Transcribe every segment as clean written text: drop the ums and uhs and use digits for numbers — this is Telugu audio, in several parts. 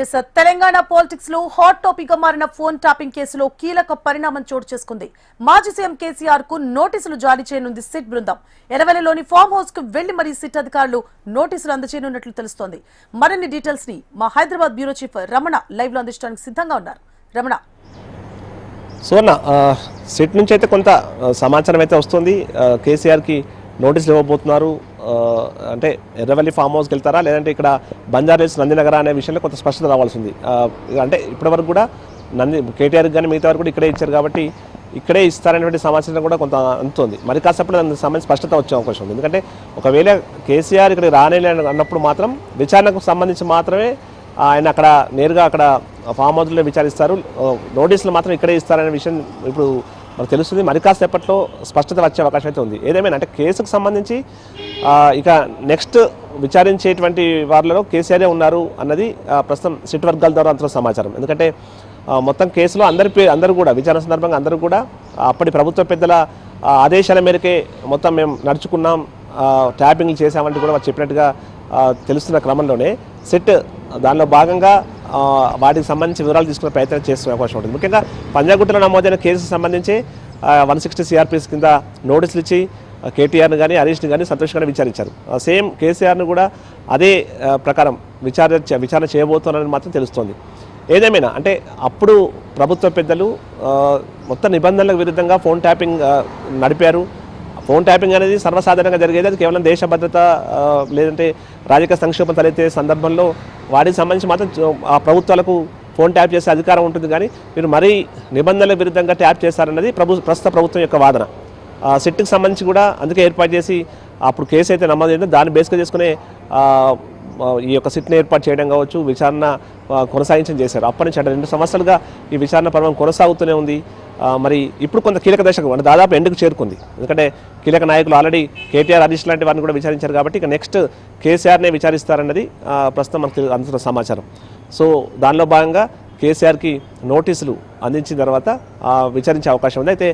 ఎస్ తెలంగాణ పాలిటిక్స్ లో హాట్ టాపిక్ గా మారిన ఫోన్ ట్యాపింగ్ కేసులో కీలక పరిణామం చోటు చేసుకుంది. మాజీ సీఎం కేసీఆర్ కు నోటీసులు జారీ చేయనుంది సిట్ బృందం. ఎరవెల్లిలోని ఫామ్ హౌస్ కు వెళ్లి మరీ సిట్ అధికారులు నోటీసులు అందజేయనున్నట్లు తెలుస్తోంది. మరిన్ని డీటెయిల్స్ ని మా Hyderabad bureau chief Ramana live లో అందించడానికి సిద్ధంగా ఉన్నారు. రమణ, సోనా, సిట్ నుంచి అయితే కొంత సమాచారం అయితే వస్తుంది. కేసీఆర్ కి నోటీసులు ఇవ్వబోతున్నారు. అంటే ఎర్రవల్లి ఫామ్ హౌస్కి వెళ్తారా లేదంటే ఇక్కడ బంజారాహిల్స్ నందినగర అనే విషయంలో కొంత స్పష్టత రావాల్సి ఉంది. అంటే ఇప్పటివరకు కూడా కేటీఆర్కి కానీ మిగతా వరకు కూడా ఇక్కడే ఇచ్చారు కాబట్టి ఇక్కడే ఇస్తారనేటువంటి సమాచారం కూడా కొంత అందుతుంది. మరి కాసేపట్లో దానికి సంబంధించి స్పష్టత వచ్చే అవకాశం ఉంది. ఎందుకంటే ఒకవేళ కేసీఆర్ ఇక్కడ రానేలే అన్నప్పుడు మాత్రం విచారణకు సంబంధించి మాత్రమే ఆయన అక్కడ నేరుగా అక్కడ ఫామ్ హౌస్లో విచారిస్తారు. నోటీసులు మాత్రం ఇక్కడే ఇస్తారనే విషయం ఇప్పుడు మనకు తెలుస్తుంది. మరి కాసేపట్లో స్పష్టత వచ్చే అవకాశం అయితే ఉంది. ఏదేమైనా అంటే కేసుకు సంబంధించి ఇక నెక్స్ట్ విచారించేటువంటి వారిలో కేసీఆరే ఉన్నారు అన్నది ప్రస్తుతం సిట్ వర్గాల ద్వారా అంత సమాచారం. ఎందుకంటే మొత్తం కేసులో అందరూ కూడా విచారణ సందర్భంగా అందరూ కూడా అప్పటి ప్రభుత్వ పెద్దల ఆదేశాల మేరకే మొత్తం మేము నడుచుకున్నాం, ట్యాపింగ్లు చేశామంటూ కూడా చెప్పినట్టుగా తెలుస్తున్న క్రమంలోనే సిట్ దానిలో భాగంగా వాటికి సంబంధించి వివరాలు తీసుకునే ప్రయత్నం చేస్తున్న అవకాశం ఉంటుంది. ముఖ్యంగా పంజాగుట్టలో నమోదైన కేసుకు సంబంధించి 160 CRPS కింద నోటీసులు ఇచ్చి కేటీఆర్ని కానీ హరీష్ని కానీ సంతోష్ గారిని విచారించారు. సేమ్ కేసీఆర్ని కూడా అదే ప్రకారం విచారణ చేయబోతున్నారని మాత్రం తెలుస్తోంది. ఏదేమైనా అంటే అప్పుడు ప్రభుత్వ పెద్దలు మొత్తం నిబంధనలకు విరుద్ధంగా ఫోన్ ట్యాపింగ్ నడిపారు. ఫోన్ ట్యాపింగ్ అనేది సర్వసాధారణంగా జరిగేది. అది కేవలం దేశ భద్రత లేదంటే రాజకీయ సంక్షోభం తలెత్తే సందర్భంలో వాటికి సంబంధించి మాత్రం ఆ ప్రభుత్వాలకు ఫోన్ ట్యాప్ చేసే అధికారం ఉంటుంది. కానీ మీరు మరీ నిబంధనల విరుద్ధంగా ట్యాప్ చేస్తారన్నది ప్రస్తుత ప్రభుత్వం యొక్క వాదన. సిట్కి సంబంధించి కూడా అందుకే ఏర్పాటు చేసి అప్పుడు కేసు అయితే నమోదైందో దాన్ని బేస్గా చేసుకునే ఈ యొక్క సిట్ని ఏర్పాటు చేయడం కావచ్చు, విచారణ కొనసాగించడం చేశారు. అప్పటి నుంచి అంటే 2 సంవత్సరాలుగా ఈ విచారణ పర్వం కొనసాగుతూనే ఉంది. మరి ఇప్పుడు కొంత కీలక దశకు అంటే దాదాపు ఎండుకు చేరుకుంది. ఎందుకంటే కీలక నాయకులు ఆల్రెడీ కేటీఆర్ హరీష్ లాంటి వారిని కూడా విచారించారు కాబట్టి ఇక నెక్స్ట్ కేసీఆర్నే విచారిస్తారన్నది ప్రస్తుతం మనకు అందుతున్న సమాచారం. సో దానిలో భాగంగా కేసీఆర్కి నోటీసులు అందించిన తర్వాత విచారించే అవకాశం ఉంది. అయితే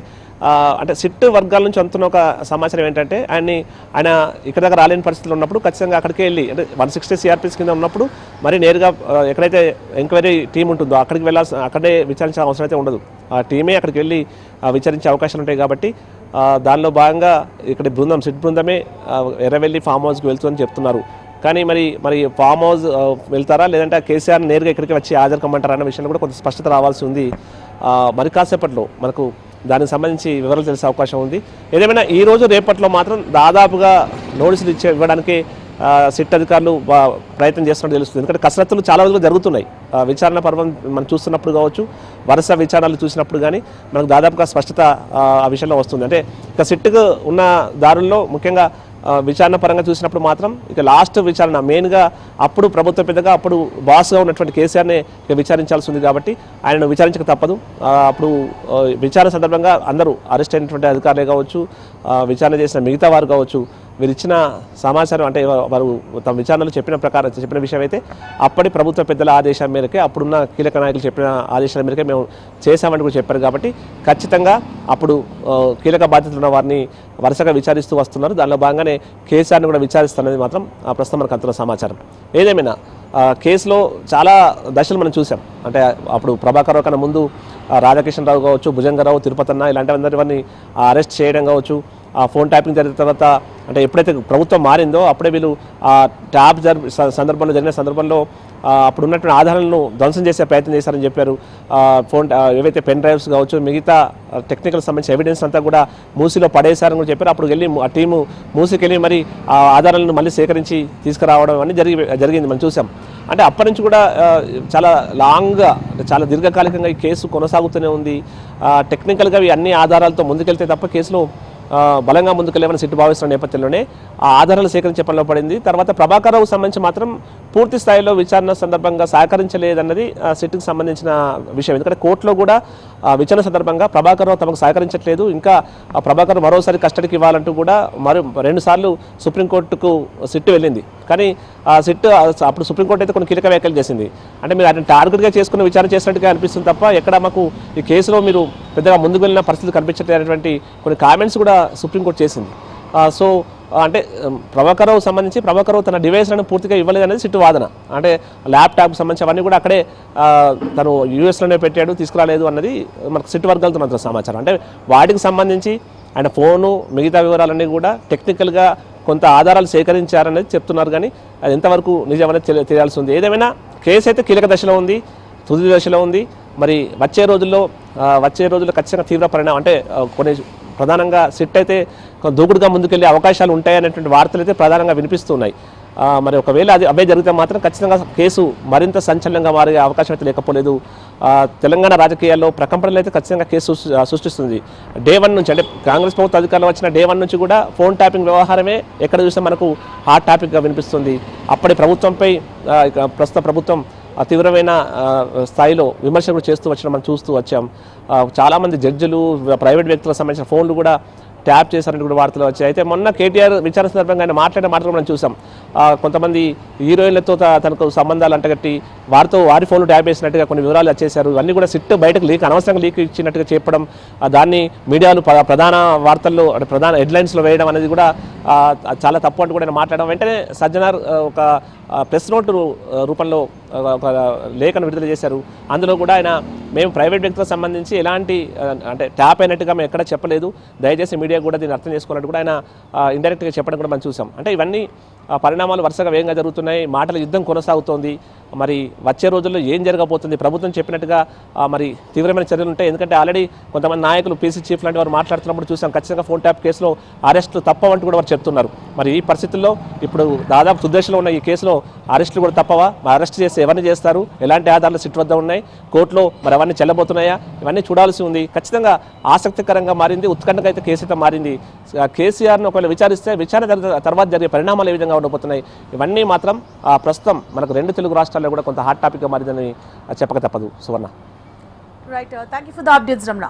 అంటే సిట్ వర్గాల నుంచి అందుతున్న ఒక సమాచారం ఏంటంటే ఆయన ఇక్కడ దగ్గర రాలేని పరిస్థితులు ఉన్నప్పుడు ఖచ్చితంగా అక్కడికి వెళ్ళి అంటే 160 CRPS కింద ఉన్నప్పుడు మరి నేరుగా ఎక్కడైతే ఎంక్వైరీ టీం ఉంటుందో అక్కడికి అక్కడే విచారించే అవసరం అయితే ఉండదు. ఆ టీమే అక్కడికి వెళ్ళి విచారించే అవకాశాలు ఉంటాయి. కాబట్టి దానిలో భాగంగా ఇక్కడ సిట్ బృందమే ఎర్రవెల్లి ఫామ్ హౌస్కి వెళ్తుందని చెప్తున్నారు. కానీ మరి ఫామ్ హౌస్ వెళ్తారా లేదంటే కేసీఆర్ నేరుగా ఇక్కడికి వచ్చి హాజరు కమ్మంటారా అన్న విషయంలో కూడా కొంత స్పష్టత రావాల్సి ఉంది. మరి కాసేపట్లో మనకు దానికి సంబంధించి వివరాలు తెలిసే అవకాశం ఉంది. ఏదేమైనా ఈ రోజు రేపట్లో మాత్రం దాదాపుగా నోటీసులు ఇవ్వడానికి సిట్ అధికారులు ప్రయత్నం చేస్తున్నట్టు తెలుస్తుంది. ఎందుకంటే కసరత్తులు చాలా రోజులు జరుగుతున్నాయి. విచారణ పర్వం మనం చూస్తున్నప్పుడు కావచ్చు, వరుస విచారణలు చూసినప్పుడు కానీ మనకు దాదాపుగా స్పష్టత ఆ విషయంలో వస్తుంది. అంటే ఇక సిట్కు ఉన్న దారుల్లో ముఖ్యంగా విచారణ పరంగా చూసినప్పుడు మాత్రం ఇక లాస్ట్ విచారణ మెయిన్గా అప్పుడు ప్రభుత్వ పెద్దగా అప్పుడు బాస్గా ఉన్నటువంటి కేసీఆర్నే ఇక విచారించాల్సి ఉంది. కాబట్టి ఆయనను విచారించక తప్పదు. అప్పుడు విచారణ సందర్భంగా అందరూ అరెస్ట్ అయినటువంటి అధికారులే కావచ్చు, విచారణ చేసిన మిగతా వారు కావచ్చు, వీరు ఇచ్చిన సమాచారం అంటే వారు తమ విచారణలో చెప్పిన విషయం అయితే అప్పటి ప్రభుత్వ పెద్దల ఆదేశాల మేరకే అప్పుడున్న కీలక నాయకులు చెప్పిన ఆదేశాల మేరకే మేము చేశామని కూడా చెప్పారు. కాబట్టి ఖచ్చితంగా అప్పుడు కీలక బాధ్యతలు ఉన్న వారిని వరుసగా విచారిస్తూ వస్తున్నారు. దానిలో భాగంగానే కేసీఆర్ని కూడా విచారిస్తున్నది మాత్రం ప్రస్తుతం మనకు అంతున్న సమాచారం. ఏదేమైనా కేసులో చాలా దశలు మనం చూసాం. అంటే అప్పుడు ప్రభాకర్ రావు కన్నా ముందు రాధాకిషన్ రావు కావచ్చు, భుజంగరావు, తిరుపతన్న ఇలాంటి వారిని అరెస్ట్ చేయడం కావచ్చు. ఆ ఫోన్ ట్యాపింగ్ జరిగిన తర్వాత అంటే ఎప్పుడైతే ప్రభుత్వం మారిందో అప్పుడే వీళ్ళు ట్యాప్ జరిగిన సందర్భంలో అప్పుడు ఉన్నటువంటి ఆధారాలను ధ్వంసం చేసే ప్రయత్నం చేశారని చెప్పారు. ఫోన్ ఏవైతే పెన్ డ్రైవ్స్ కావచ్చు, మిగతా టెక్నికల్ సంబంధించిన ఎవిడెన్స్ అంతా కూడా మూసీలో పడేశారని కూడా చెప్పారు. అప్పుడు వెళ్ళి ఆ టీము మూసీకి వెళ్ళి మరి ఆ ఆధారాలను మళ్ళీ సేకరించి తీసుకురావడం అని జరిగింది మనం చూసాం. అంటే అప్పటి నుంచి కూడా చాలా లాంగ్గా చాలా దీర్ఘకాలికంగా ఈ కేసు కొనసాగుతూనే ఉంది. టెక్నికల్గా ఈ అన్ని ఆధారాలతో ముందుకెళ్తే తప్ప కేసులో బలంగా ముందుకెళ్ళేమని సిట్ భావిస్తున్న నేపథ్యంలోనే ఆ ఆధారాలు సేకరించే పనిలో పడింది. తర్వాత ప్రభాకర్ రావుకు సంబంధించి మాత్రం పూర్తి స్థాయిలో విచారణ సందర్భంగా సహకరించలేదన్నది సిట్కి సంబంధించిన విషయం. ఎందుకంటే కోర్టులో కూడా విచారణ సందర్భంగా ప్రభాకర్ రావు తమకు సహకరించట్లేదు, ఇంకా ప్రభాకర్ మరోసారి కస్టడీకి ఇవ్వాలంటూ కూడా 2 సార్లు సుప్రీంకోర్టుకు సిట్ వెళ్ళింది. కానీ ఆ సిట్ అప్పుడు సుప్రీంకోర్టు అయితే కొన్ని కీలక వ్యాఖ్యలు చేసింది. అంటే మీరు ఆయన టార్గెట్గా చేసుకుని విచారణ చేసినట్టుగా అనిపిస్తుంది తప్ప ఎక్కడ మాకు ఈ కేసులో మీరు పెద్దగా ముందుకు వెళ్ళిన పరిస్థితులు కనిపించట్లేనటువంటి కొన్ని కామెంట్స్ కూడా సుప్రీంకోర్టు చేసింది. సో అంటే ప్రభాకరరావు సంబంధించి ప్రభాకరరావు తన డివైస్లను పూర్తిగా ఇవ్వలేదు అనేది సిట్టు వాదన. అంటే ల్యాప్టాప్కి సంబంధించి అవన్నీ కూడా అక్కడే తను యూఎస్లోనే పెట్టాడు, తీసుకురాలేదు అన్నది మనకు సిట్టు వర్గాలతో ఉన్నంత సమాచారం. అంటే వాటికి సంబంధించి ఆయన ఫోను మిగతా వివరాలన్నీ కూడా టెక్నికల్గా కొంత ఆధారాలు సేకరించారనేది చెప్తున్నారు, కానీ అది ఎంతవరకు నిజమనేది తెలియాల్సి ఉంది. ఏదేమైనా కేసు అయితే కీలక దశలో ఉంది, తుది దశలో ఉంది. మరి వచ్చే రోజుల్లో ఖచ్చితంగా తీవ్ర పరిణామం అంటే కొన్ని ప్రధానంగా సిట్ అయితే దూకుడుగా ముందుకెళ్లే అవకాశాలు ఉంటాయనేటువంటి వార్తలు అయితే ప్రధానంగా వినిపిస్తున్నాయి. మరి ఒకవేళ అవే జరిగితే మాత్రం ఖచ్చితంగా కేసు మరింత సంచలనంగా మారే అవకాశం అయితే లేకపోలేదు. తెలంగాణ రాజకీయాల్లో ప్రకంపనలు అయితే ఖచ్చితంగా కేసు సృష్టిస్తుంది. డే 1 నుంచి, అంటే కాంగ్రెస్ ప్రభుత్వ అధికారంలో వచ్చిన డే 1 నుంచి కూడా ఫోన్ ట్యాపింగ్ వ్యవహారమే ఎక్కడ చూసినా మనకు హాట్ టాపిక్గా వినిపిస్తుంది. అప్పటి ప్రభుత్వంపై ప్రస్తుత ప్రభుత్వం తీవ్రమైన స్థాయిలో విమర్శలు చేస్తూ వచ్చడం మనం చూస్తూ వచ్చాం. చాలామంది జడ్జిలు, ప్రైవేట్ వ్యక్తులకు సంబంధించిన ఫోన్లు కూడా ట్యాప్ చేశారని కూడా వార్తలు వచ్చాయి. అయితే మొన్న కేటీఆర్ విచారణ సందర్భంగా ఆయన మాట్లాడిన మాటలు మనం చూసాం. కొంతమంది హీరోయిన్లతో తనకు సంబంధాలు అంటగట్టి వారి ఫోన్లు ట్యాప్ చేసినట్టుగా కొన్ని వివరాలు వచ్చేశారు. ఇవన్నీ కూడా సిట్ బయటకు అనవసరంగా లీక్ ఇచ్చినట్టుగా చెప్పడం, దాన్ని మీడియాలు ప్రధాన వార్తల్లో అంటే ప్రధాన హెడ్లైన్స్లో వేయడం అనేది కూడా చాలా తప్పు అంటూ కూడా ఆయన మాట్లాడడం. వెంటనే సజ్జనార్ ఒక ప్రెస్ నోట్ రూపంలో ఒక లేఖను విడుదల చేశారు. అందులో కూడా ఆయన మేము ప్రైవేట్ వ్యక్తులకు సంబంధించి ఎలాంటి అంటే ట్యాప్ అయినట్టుగా మేము ఎక్కడ చెప్పలేదు, దయచేసి మీడియా కూడా దీన్ని అర్థం చేసుకోవాలంటూ కూడా ఆయన ఇండైరెక్ట్గా చెప్పడం కూడా మనం చూసాం. అంటే ఇవన్నీ పరిణామాలు వరుసగా వేగంగా జరుగుతున్నాయి, మాటల యుద్ధం కొనసాగుతోంది. మరి వచ్చే రోజుల్లో ఏం జరగబోతుంది? ప్రభుత్వం చెప్పినట్టుగా మరి తీవ్రమైన చర్యలు ఉంటాయి. ఎందుకంటే ఆల్రెడీ కొంతమంది నాయకులు, పీసీ చీఫ్ లాంటి వారు మాట్లాడుతున్నప్పుడు చూసాం. ఖచ్చితంగా ఫోన్ ట్యాప్ కేసులో అరెస్టులు తప్పవంటూ కూడా వారు చెప్తున్నారు. మరి ఈ పరిస్థితుల్లో ఇప్పుడు దాదాపు తుద్దేశంలో ఉన్న ఈ కేసులో అరెస్టులు కూడా తప్పవా? అరెస్ట్ చేస్తే ఎవరిని చేస్తారు? ఎలాంటి ఆధారాలు సిట్ వద్ద ఉన్నాయి? కోర్టులో మరి అవన్నీ చెల్లబోతున్నాయా? ఇవన్నీ చూడాల్సి ఉంది. ఖచ్చితంగా ఆసక్తికరంగా మారింది, ఉత్కంఠగా అయితే కేసు అయితే మారింది. కేసీఆర్ను ఒకవేళ విచారిస్తే విచారణ తర్వాత జరిగే పరిణామాలు ఏ విధంగా ఉండబోతున్నాయి? ఇవన్నీ మాత్రం ప్రస్తుతం మనకు 2 తెలుగు రాష్ట్రాల్లో కూడా కొంత హాట్ టాపిక్గా మారిందని చెప్పక తప్పదు. Suvarna. Right, thank you for the updates Ramana.